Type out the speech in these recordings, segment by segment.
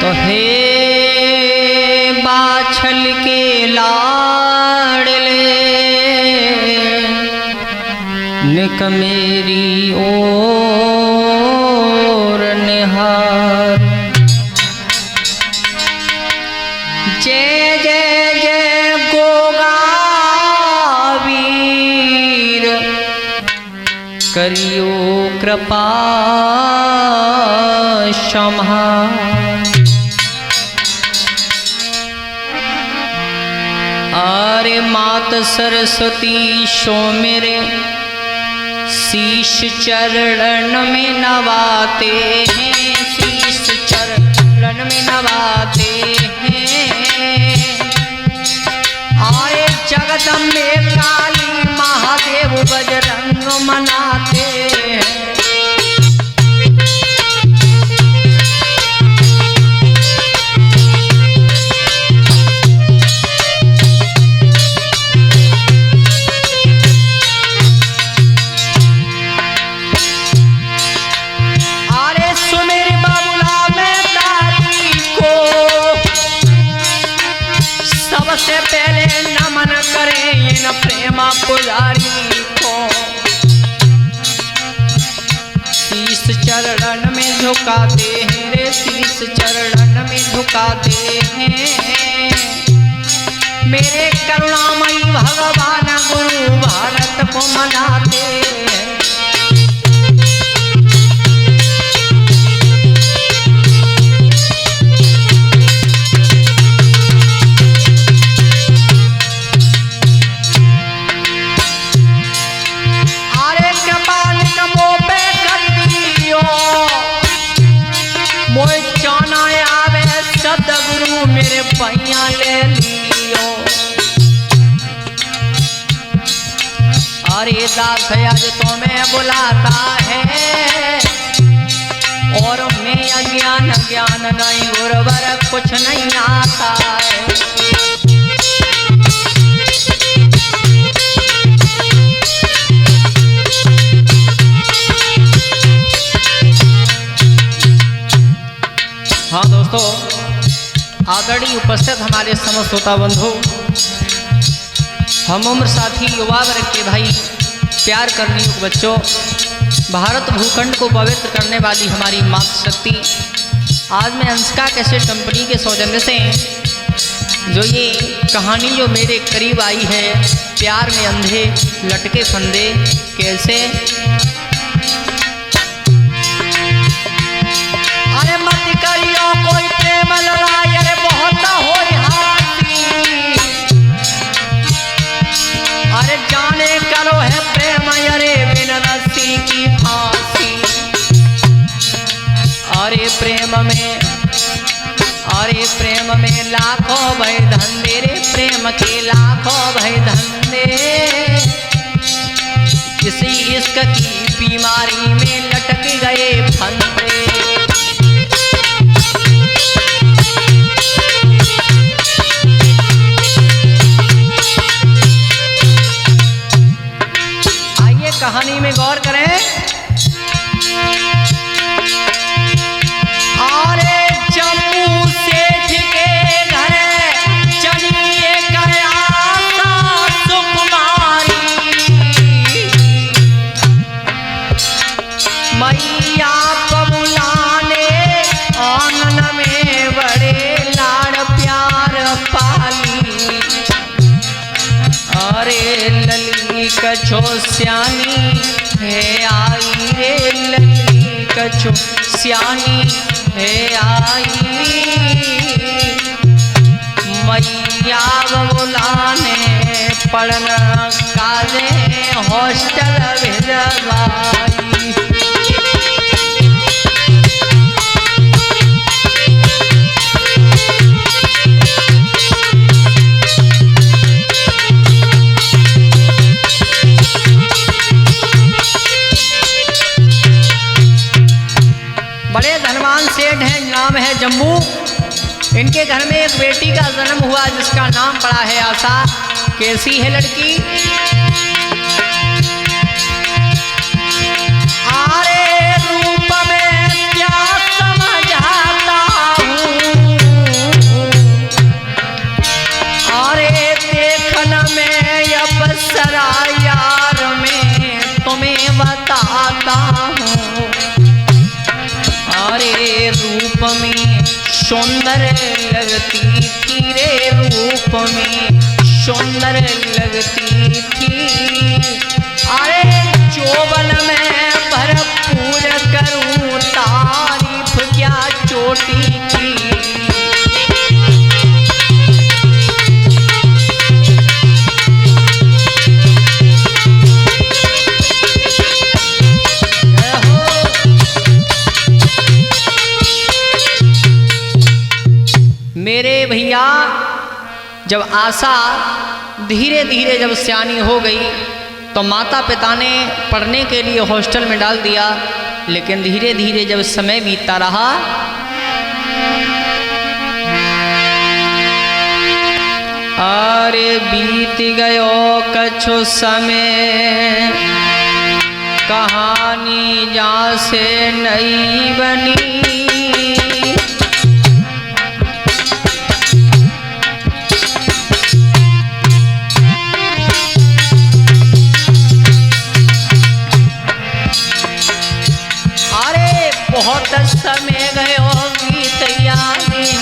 तो हे बाछल के लाडले निक मेरी ओर निहार। जय जय जय गोगा वीर करियो कृपा क्षमा। अरे मात सरस्वती सो मेरे शीश चरण में नवाते हैं, शीश चरण में नवाते हैं। अरे जगदम्बे काली महादेव बजरंग मनाते हैं। सबसे पहले नमन करें इन प्रेमा पुजारी को, शीश चरण में झुकाते हैं रे, शीश चरण में झुकाते हैं। मेरे करुणामयी भगवान गुरु भारत को मनाते हैं। मोए चाना आवे सदगुरु मेरे पैया ले लियो। अरे दास आज तो मैं बुलाता है और मैं अज्ञान ज्ञान नहीं गुरुवर कुछ नहीं आता है। हाँ दोस्तों, आदरणीय उपस्थित हमारे समस्त श्रोता बंधु, हम उम्र साथी युवा वर्ग के भाई, प्यार करने योग्य बच्चों, भारत भूखंड को पवित्र करने वाली हमारी मातृशक्ति, आज मैं अंशिका कैसेट कंपनी के सौजन्य से जो ये कहानी जो मेरे करीब आई है, प्यार में अंधे लटके फंदे कैसे। अरे मत करियो कोई प्रेम लड़ाई, अरे बहुत होई हाथी। अरे जाने करो है प्रेम, अरे बिन रस्सी की फांसी। अरे प्रेम में लाखों भय धंधे रे, प्रेम के लाखों भय धंधे। किसी इश्क की बीमारी में लटक गए फंदे। कहानी में गौर करें। अरे जम्मू सेठ के घर चलिए गया सुकुमारी, मैया को बुलाने आंगन में बड़े लाड़ प्यार पाली। अरे लली कछो स्यानी है आई रे, लली कछो स्यानी है आई। मैया बुलाने पढ़ना काले हॉस्टल भेजवाई। बड़े धनवान सेठ हैं, नाम है जम्मू। इनके घर में एक बेटी का जन्म हुआ जिसका नाम पड़ा है आशा। कैसी है लड़की? अरे रूप में क्या समझाता हूँ, सुंदर लगती थी रे रूप में सुंदर लगती थी। अरे चोबन में भरपूर करूं तारीफ क्या चोटी की। मेरे भैया जब आशा धीरे धीरे जब सियानी हो गई तो माता पिता ने पढ़ने के लिए हॉस्टल में डाल दिया। लेकिन धीरे धीरे जब समय बीतता रहा अरे बीत गयो कछु समय कहानी जहाँ से नई बनी। बहुत समय गयो बीतैया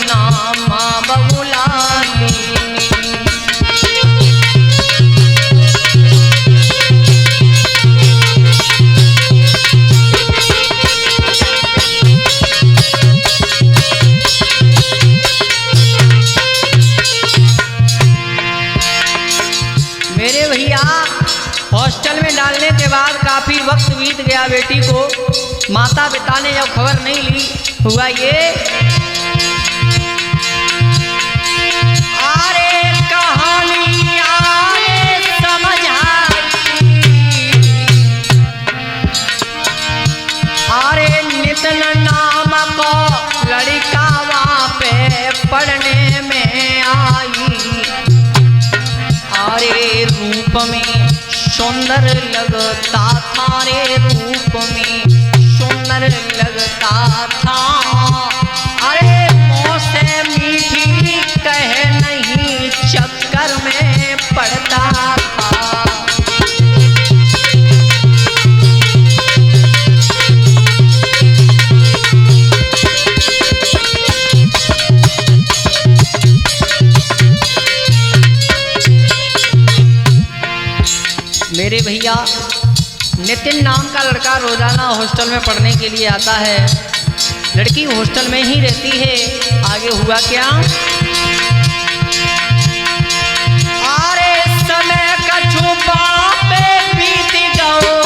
नाम बबुला मेरे भैया हॉस्टल में डालने के बाद काफी वक्त बीत गया। बेटी को माता पिता ने जब खबर नहीं ली हुआ ये अरे कहानी आए समझ आई। अरे नितिन नाम को लड़का वहाँ पे पढ़ने में आई। अरे रूप में सुंदर लगता था रे रूप में सुंदर लगता था। अरे मुँह से मीठी कहे नहीं चक्कर में पड़ता था। मेरे भैया नितिन नाम का लड़का रोजाना हॉस्टल में पढ़ने के लिए आता है। लड़की हॉस्टल में ही रहती है। आगे हुआ क्या अरे समय का छुपा पे बीत गयो।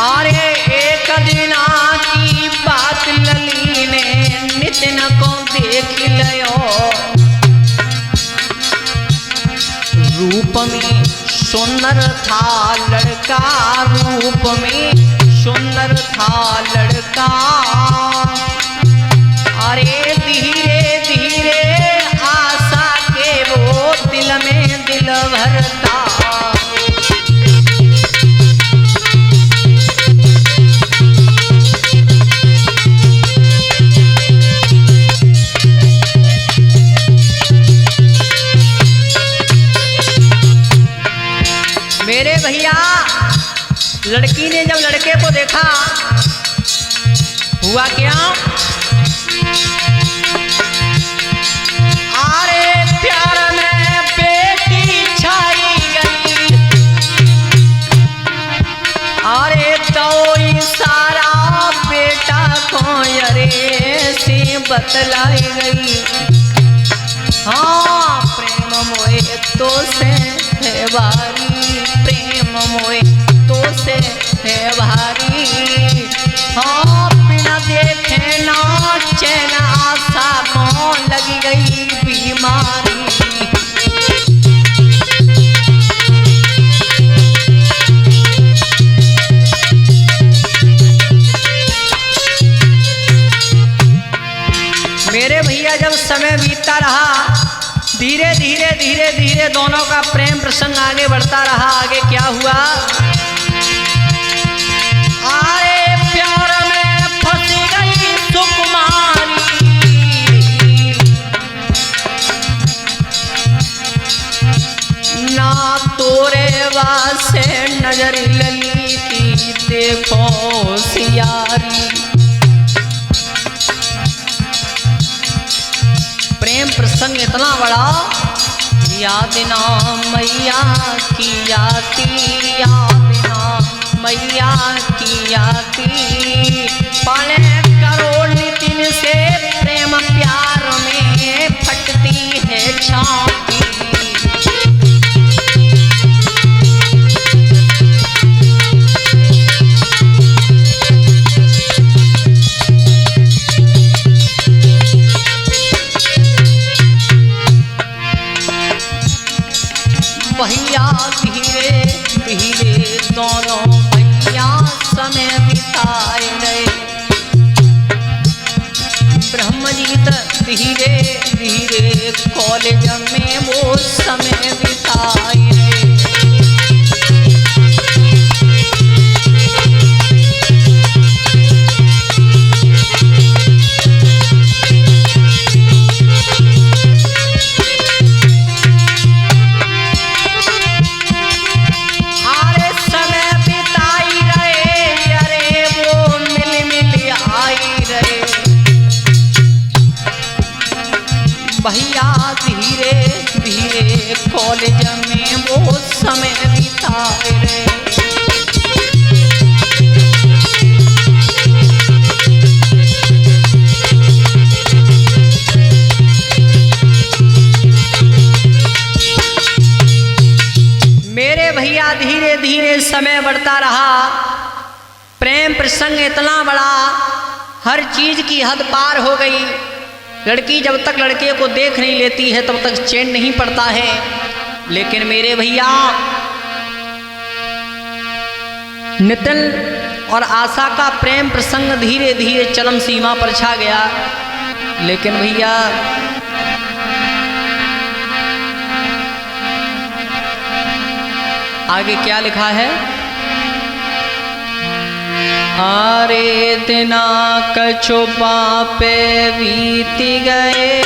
अरे एक दिन की बात लली ने नितिन को देख लियो। रूप में सुंदर था लड़का रूप में सुंदर था लड़का। अरे धीरे धीरे आशा के वो दिल में दिल भरता। मेरे भैया लड़की ने जब लड़के को देखा हुआ क्या अरे प्यार में बेटी छाई गई। अरे तो इशारा बेटा को अरे से बतलाई गई। हाँ प्रेम मोए तो से है भारी प्रेम मोए तो से है भारी। हाँ बिना देखे ना चैन आशा को लगी गई बीमारी। मेरे भैया जब समय बीतता रहा धीरे धीरे धीरे धीरे दोनों का प्रेम प्रसंग आगे बढ़ता रहा। आगे क्या हुआ अरे प्यार में फंस गई सुकुमारी। ना तोरे वासे नजर लली की देखो सियारी। प्रसंग इतना बड़ा, याद ना मैया की आती, याद ना मैया की आती, पाले करोड़ नितिन से प्रेम प्यार में फटती है छाती। भैया धीरे धीरे दोनों भैया समय बिताए गए, ब्रह्मजीत धीरे धीरे कॉलेज में वो समय बिताए गए। भैया धीरे धीरे कॉलेज में वो समय बिताए रहे। मेरे भैया धीरे धीरे समय बढ़ता रहा, प्रेम प्रसंग इतना बड़ा, हर चीज की हद पार हो गई। लड़की जब तक लड़के को देख नहीं लेती है तब तक चैन नहीं पड़ता है। लेकिन मेरे भैया नितिन और आशा का प्रेम प्रसंग धीरे धीरे चरम सीमा पर छा गया। लेकिन भैया आगे क्या लिखा है, आरे दिना कछुपा पे बीत गए,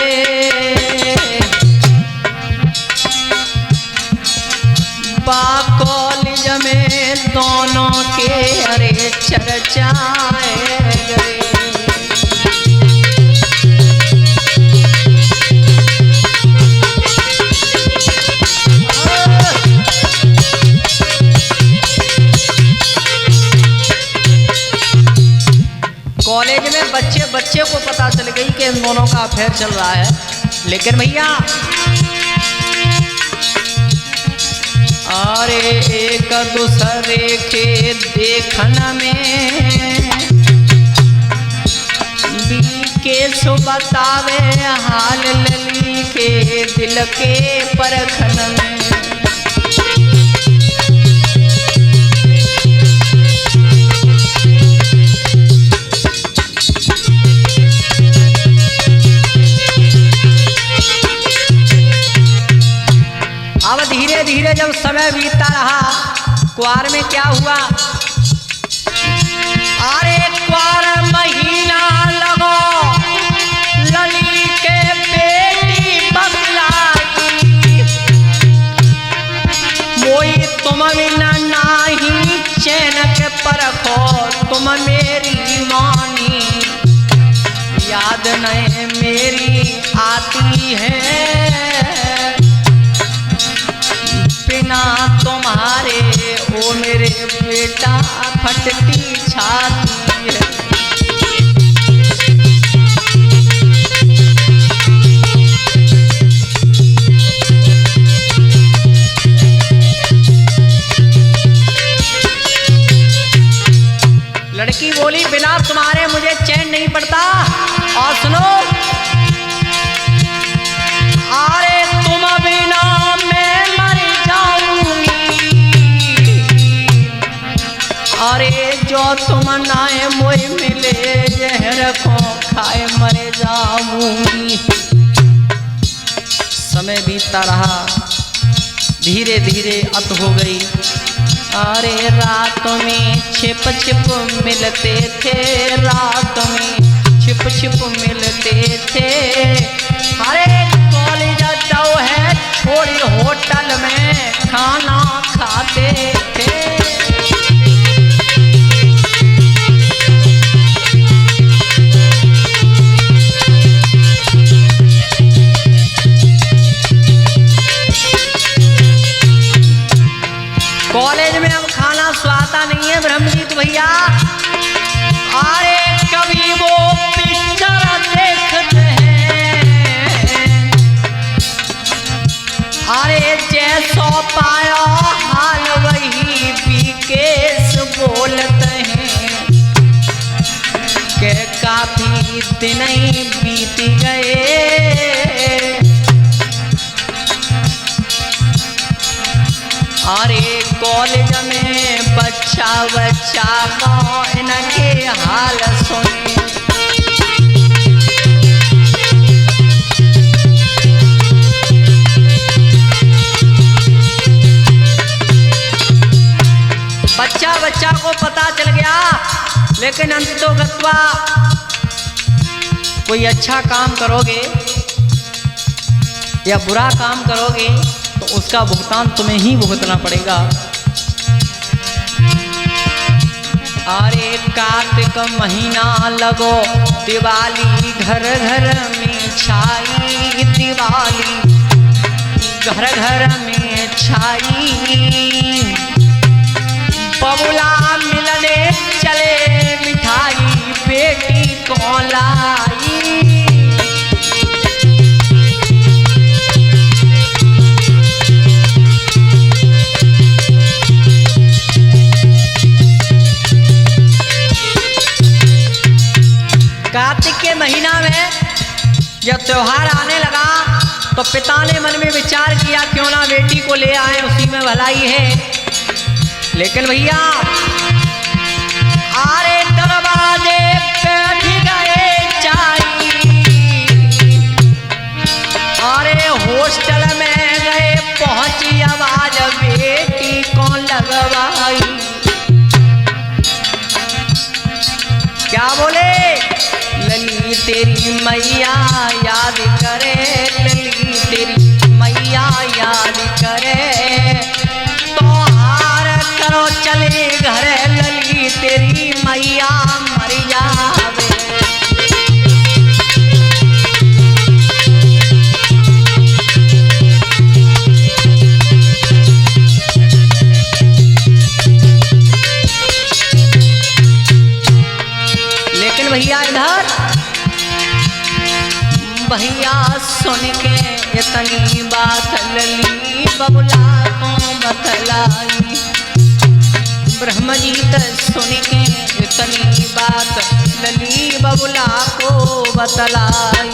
बा कॉलेज में दोनों के अरे चर्चाए गए। कॉलेज में बच्चे को पता चल गई कि इन दोनों का अफेयर चल रहा है। लेकिन भैया अरे एक दूसरे के देखने में बी के सो बतावे हाल लली के दिल के परखन में। अब धीरे धीरे जब समय बीतता रहा, क्वार में क्या हुआ, अरे क्वार महीना लगो लली के बेटी बतलाई, मोई तुम बिना नाही चैन के परखो तुम मेरी मानी, याद नहीं मेरी आती है बिना तुम्हारे ओ मेरे बेटा फटती छाती है। लड़की बोली बिना तुम्हारे मुझे चैन नहीं पड़ता। और सुनो, अरे तुम बिना मैं मर जाऊंगी, अरे जो तुम नाए मोई मिले जहर को खाए मर जाऊंगी। समय बीतता रहा, धीरे धीरे अत हो गई। अरे रात में छिप छिप मिलते थे, रात में छिप छिप मिलते थे, अरे कॉलेज जाओ है छोड़ी होटल में खाना खाते थे। दिन ही बीत गए। अरे कॉलेज में बच्चा बच्चा को इनके हाल सुने। बच्चा बच्चा को पता चल गया, लेकिन अंत तो गत्वा कोई अच्छा काम करोगे या बुरा काम करोगे तो उसका भुगतान तुम्हें ही भुगतना पड़ेगा। अरे कार्तिक महीना लगो दिवाली घर घर में छाई, दिवाली घर घर में छाई। बबुला मिलने चले मिठाई बेटी को लाई। कार्तिक के महीना में जब त्योहार आने लगा तो पिता ने मन में विचार किया क्यों ना बेटी को ले आए, उसी में भलाई है। लेकिन भैया आरे दरवाजे बैठ गए चाई, अरे हॉस्टल में गए पहुंची आवाज बेटी को लगवाई। क्या बोले? लली तेरी मैया याद करे, लली तेरी मैया याद करे। तो हार करो चले घर, लली तेरी मैया मर जावे। लेकिन भैया इधर भैया सुन के इतनी बात लली बबुला को बतलाई। ब्रह्मजीत सुन के इतनी बात लली बबुला को बतलाई।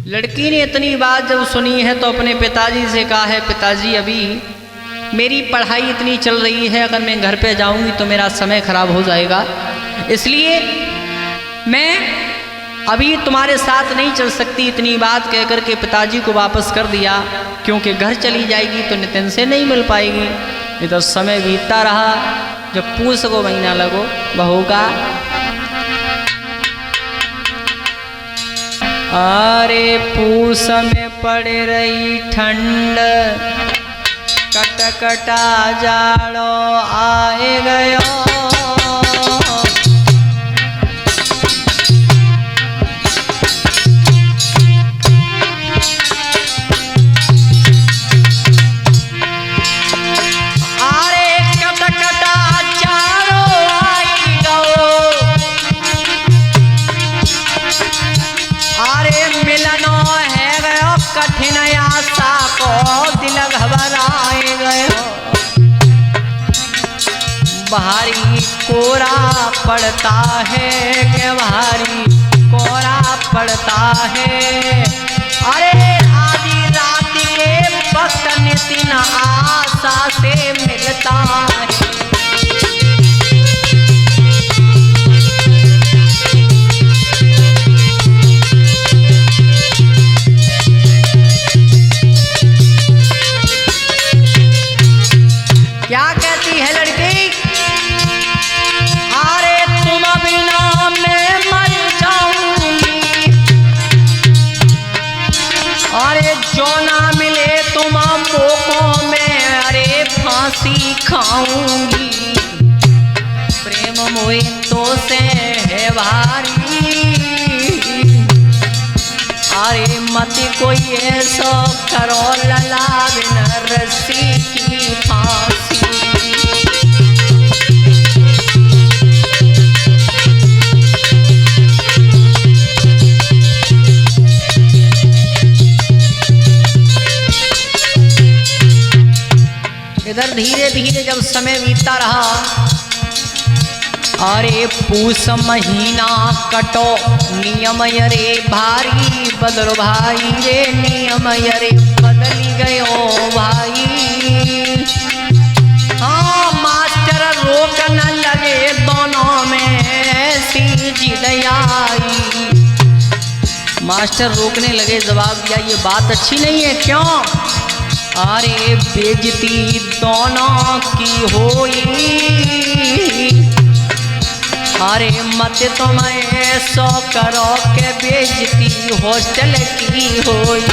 लड़की ने इतनी बात जब सुनी है तो अपने पिताजी से कहा है, पिताजी अभी मेरी पढ़ाई इतनी चल रही है, अगर मैं घर पे जाऊंगी तो मेरा समय खराब हो जाएगा, इसलिए मैं अभी तुम्हारे साथ नहीं चल सकती। इतनी बात कह कर के पिताजी को वापस कर दिया, क्योंकि घर चली जाएगी तो नितिन से नहीं मिल पाएगी। इधर समय बीतता रहा, जब पूस को महीना लगो बहू का। अरे पूस में पड़ रही ठंड, कटकटा जाड़ो आए गयो। कठिन आशा को दिल घबराए गयो। भारी कोरा पड़ता है के भारी कोरा पड़ता है। अरे आधी रात के वक्त नितिन आशा से मिलता है। क्या कहती है लड़की? अरे तुम बिना मैं मर जाऊंगी, अरे जो ना मिले तुम मौकों में अरे फांसी खाऊंगी। प्रेम मोहे तो से है भारी, अरे मत कोई ऐसा करो लला बिन रस्सी की फांसी। इधर धीरे धीरे जब समय बीतता रहा, अरे पूस महीना कटो नियम रे भारी बदलो भाई रे नियम रे बदली गयो भाई। हाँ मास्टर रोक न लगे दोनों में सीधी दयाई। मास्टर रोकने लगे, जवाब दिया ये बात अच्छी नहीं है। क्यों? अरे बेइज्जती दोनों की होई, अरे मत तुम ऐसो करो के बेइज्जती हॉस्टल की होई।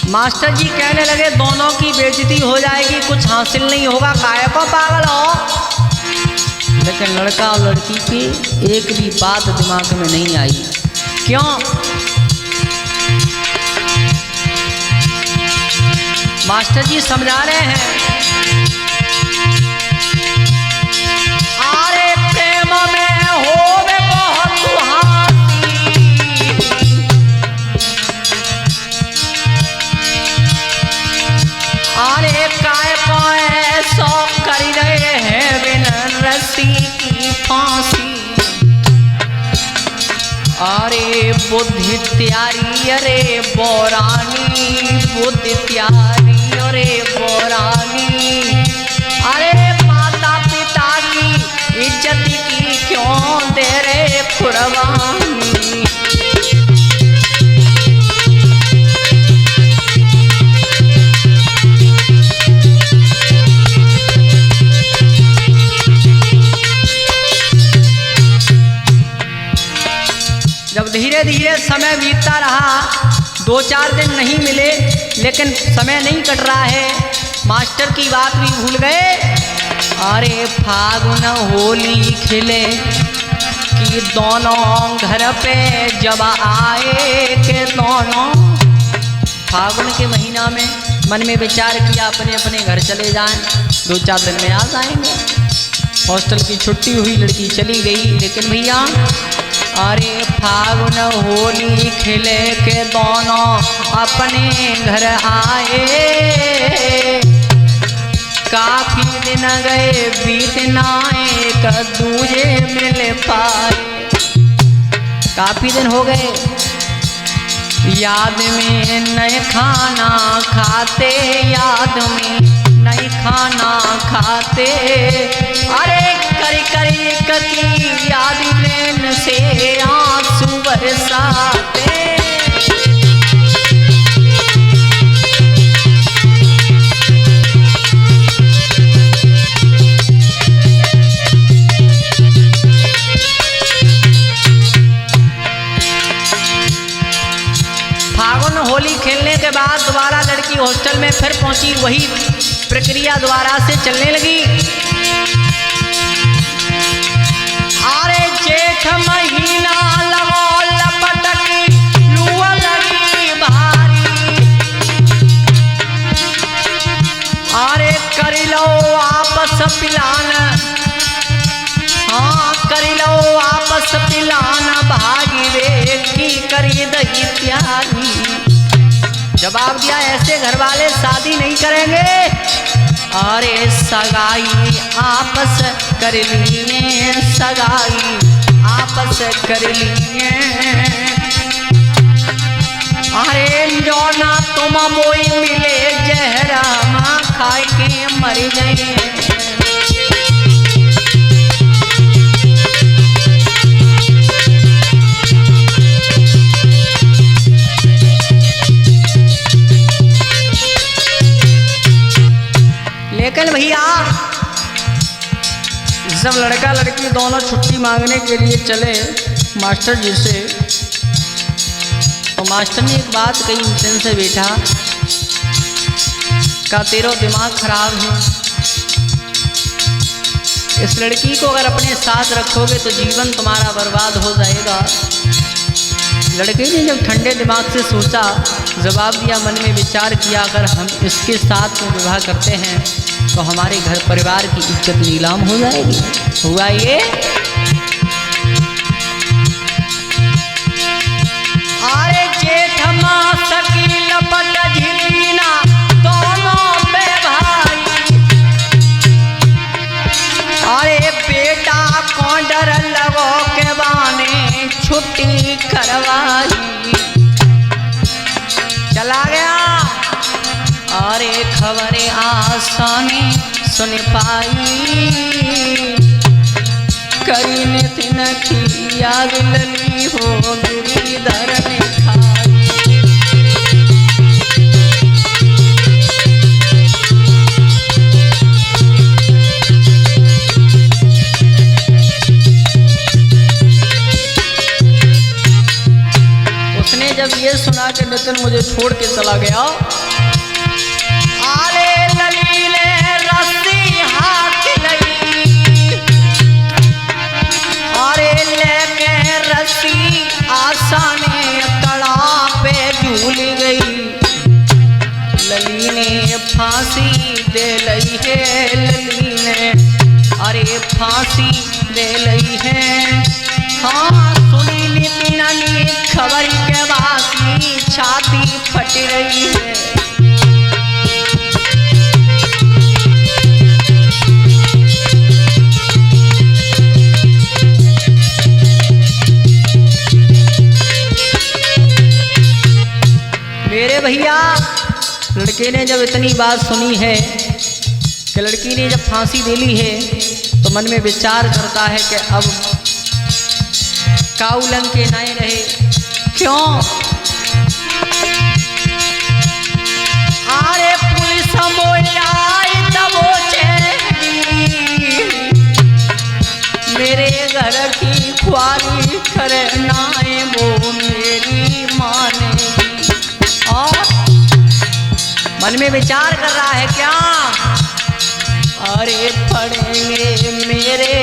मास्टर जी कहने लगे दोनों की बेइज्जती हो जाएगी, कुछ हासिल नहीं होगा, काहे को पागल हो। लेकिन लड़का और लड़की की एक भी बात दिमाग में नहीं आई। क्यों? मास्टर जी समझा रहे हैं, अरे प्रेम में होवे बहुत सुहासी, अरे काय को ऐसो कर रहे हैं बिन रस्सी की फांसी। अरे बुद्धि त्यारी अरे बोरानी, बुद्धि त्यारी अरे बोरानी, अरे माता पिता की इज्जत की क्यों दे रे कुर्बानी। जब धीरे धीरे समय बीतता रहा, 2-4 दिन नहीं मिले, लेकिन समय नहीं कट रहा है, मास्टर की बात भी भूल गए। अरे फागुन होली खिले कि दोनों घर पे जब आए के दोनों, फागुन के महीना में मन में विचार किया अपने अपने घर चले जाएं, 2-4 दिन में आ जाएंगे। हॉस्टल की छुट्टी हुई, लड़की चली गई। लेकिन भैया अरे फागुन होली खिले के दोनों अपने घर आए, काफी दिन गए बीत ना एक दूजे मिल पाए। काफी दिन हो गए, याद में नए खाना खाते, याद में नए खाना खाते, अरे करी करी की याद में से आंसू बरसाते। फागुन होली खेलने के बाद दोबारा लड़की हॉस्टल में फिर पहुंची, वही प्रक्रिया दोबारा से चलने लगी। अरे जेठ महीना लगो लपटकी, लुआ लगी भारी, अरे कर लो आपस पिलान, हाँ कर लो आपस पिलान, भागी वे की करी दही प्यारी। जवाब दिया ऐसे घर वाले शादी नहीं करेंगे। अरे सगाई आपस कर लिए, सगाई आपस कर लिए, अरे जो ना तुम मोई मिले जहरा माँ खाए के मर गए। लेकिन भैया जब लड़का लड़की दोनों छुट्टी मांगने के लिए चले मास्टर जी से, तो मास्टर ने एक बात कही उनसे से, बेटा का तेरा दिमाग खराब है, इस लड़की को अगर अपने साथ रखोगे तो जीवन तुम्हारा बर्बाद हो जाएगा। लड़के ने जब ठंडे दिमाग से सोचा, जवाब दिया, मन में विचार किया, अगर हम इसके साथ में विवाह करते हैं तो हमारे घर परिवार की इज्जत नीलाम हो जाएगी। हुआ ये अरे जेठ मास की लपट झिलीना दोनों पे भाई, अरे बेटा को डर लगो के बाने छुट्टी करवाई। चला गया अरे खबरें आसानी सुन पाई, करी नितिन की याद लली हो गिरिधर ने खाई। उसने जब ये सुना कि नितिन मुझे छोड़ के चला गया, अरे लली ने रस्सी हाथ लगी, अरे लेके रस्सी आसाने कड़ा पे झूल गई। लली ने फांसी दे लई है, लली ने अरे फांसी दे लई है। हाँ सुनी नितिन ने खबर के बाकी छाती फट रही है। मेरे भैया लड़के ने जब इतनी बात सुनी है कि लड़की ने जब फांसी दे ली है, तो मन में विचार करता है कि अब काउलन के नहीं रहे। क्यों? अरे पुलिस मोलाई दबोचे मेरे घर की ख्वारी करना है वो मेरी मानेगी। और मन में विचार कर रहा है क्या? अरे पड़ेंगे मेरे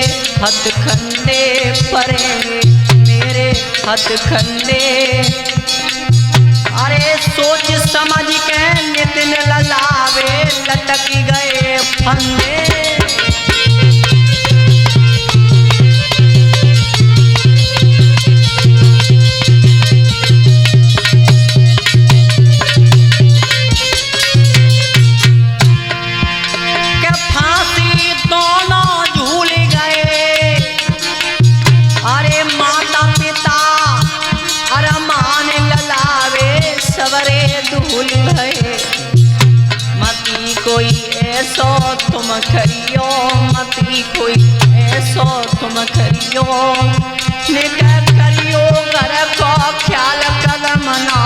हथकंडे, पड़ेंगे मेरे हथकंडे। अरे सोच समझ के नितिन ललावे लटक गए फंदे। कोई ऐसो तुम करियो, मती कोई ऐसो तुम करियो, निकल करियो घर को ख्याल कदम ना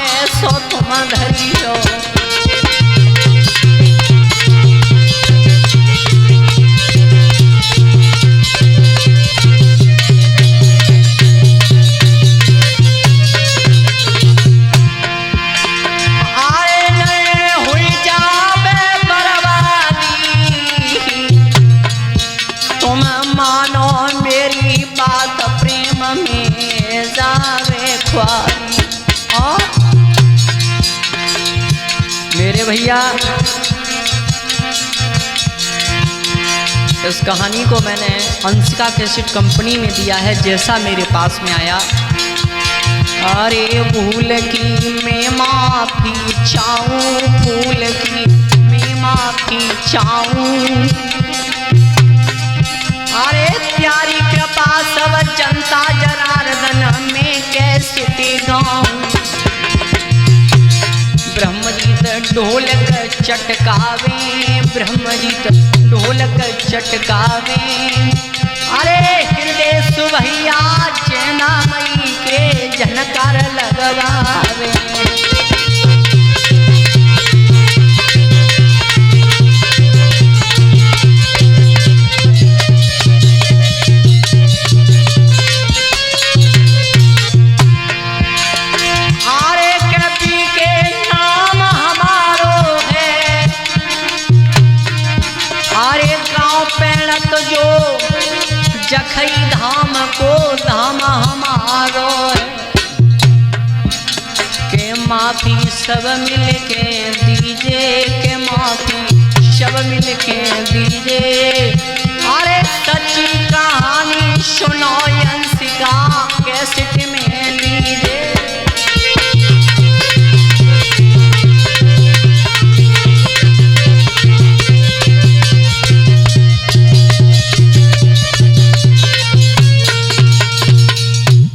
ऐसो तुम धरियो। मेरे भैया इस कहानी को मैंने अंशिका कैसेट कंपनी में दिया है, जैसा मेरे पास में आया। अरे भूल की मैं माफी चाहूं, भूल की मैं माफी चाहूं। अरे प्यारी कृपा सब जनता जनार्दन में कैसे गाऊं। ब्रह्मजीत ढोलक चटकावे, ब्रह्मजीत ढोलक चटकावे। अरे हृदय सुभैया जैना मई के जनकार लगवावे। जखई धाम को धाम हमारो के माफी सब मिल के दीजे के माफी सब मिल के दीजिए। अरे सच्ची कहानी सुनो अंशिका कैसेट में लीजिए।